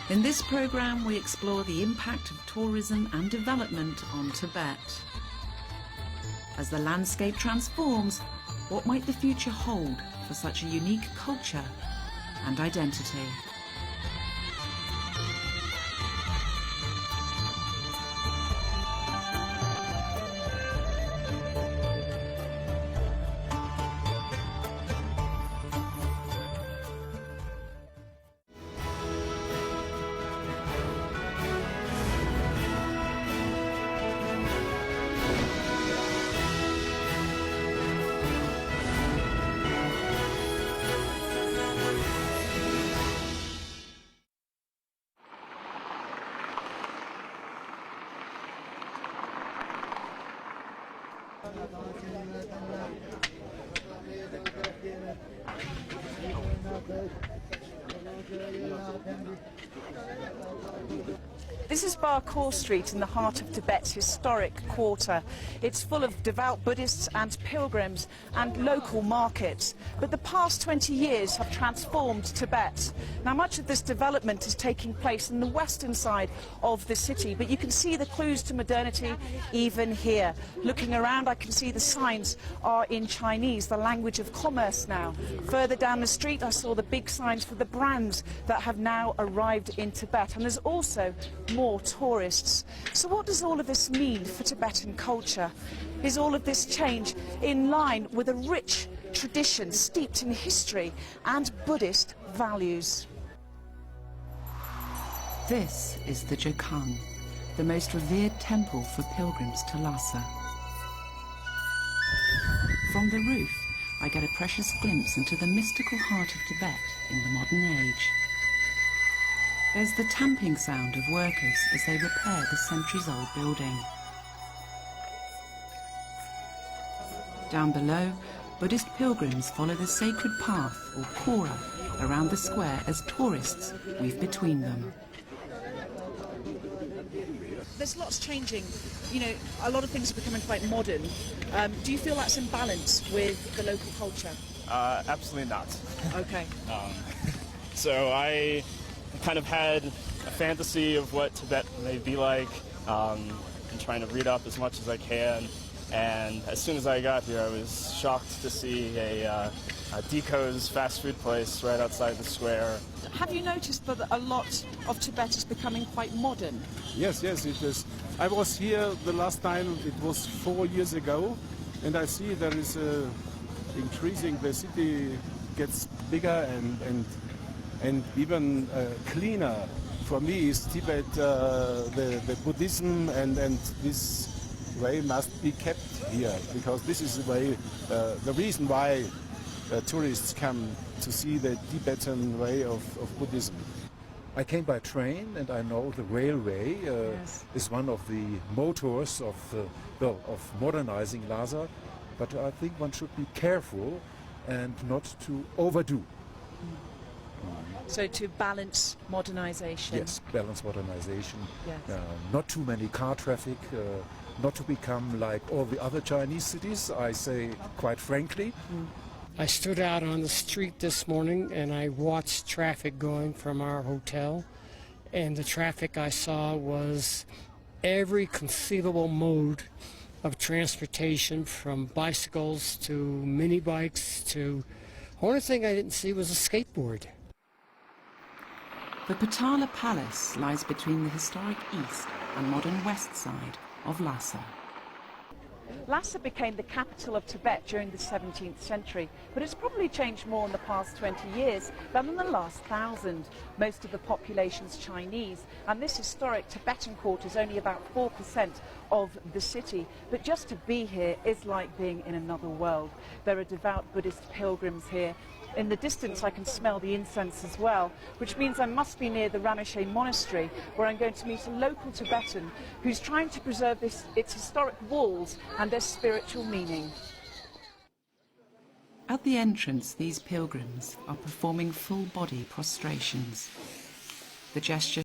In this programme, we explore the impact of tourism and development on Tibet. As the landscape transforms, what might the future hold for such a unique culture and identity? This is Bar Khor Street in the heart of Tibet's historic quarter. It's full of devout Buddhists and pilgrims and local markets. But the past 20 years have transformed Tibet. Now, much of this development is taking place in the western side of the city, but you can see the clues to modernity even here. Looking around, I can see the signs are in Chinese, the language of commerce now. Further down the street, I saw the big signs for the brands that have now arrived in Tibet. And there's also more tourists. So what does all of this mean for Tibetan culture? Is all of this change in line with a rich tradition steeped in history and Buddhist values? This is the Jokang, the most revered temple for pilgrims to Lhasa. From the roof, I get a precious glimpse into the mystical heart of Tibet in the modern age. There's the tamping sound of workers as they repair the centuries-old building. Down below, Buddhist pilgrims follow the sacred path, or kora, around the square as tourists weave between them. There's lots changing. You know, a lot of things are becoming quite modern. Do you feel that's in balance with the local culture? Absolutely not. Okay. So I kind of had a fantasy of what Tibet may be like, and trying to read up as much as I can. And as soon as I got here, I was shocked to see a Deco's fast food place right outside the square. Have you noticed that a lot of Tibet is becoming quite modern? Yes, it is. I was here the last time, it was 4 years ago, and I see there is increasing, the city gets bigger and even cleaner. For me is Tibet, the Buddhism and this way must be kept here, because this is the way, the reason why tourists come to see the Tibetan way of Buddhism. I came by train, and I know the railway is one of the motors of modernizing Lhasa, but I think one should be careful and not to overdo. So to balance modernization? Yes, balance modernization. Yes. Not too many car traffic, not to become like all the other Chinese cities, I say quite frankly. I stood out on the street this morning and I watched traffic going from our hotel, and the traffic I saw was every conceivable mode of transportation, from bicycles to mini bikes to... The only thing I didn't see was a skateboard. The Potala Palace lies between the historic east and modern west side of Lhasa. Lhasa became the capital of Tibet during the 17th century, but it's probably changed more in the past 20 years than in the last 1,000. Most of the population's Chinese, and this historic Tibetan quarter is only about 4% of the city. But just to be here is like being in another world. There are devout Buddhist pilgrims here. In the distance I can smell the incense as well, which means I must be near the Rinpoche monastery, where I'm going to meet a local Tibetan who's trying to preserve its historic walls and their spiritual meaning. At the entrance, these pilgrims are performing full-body prostrations. The gesture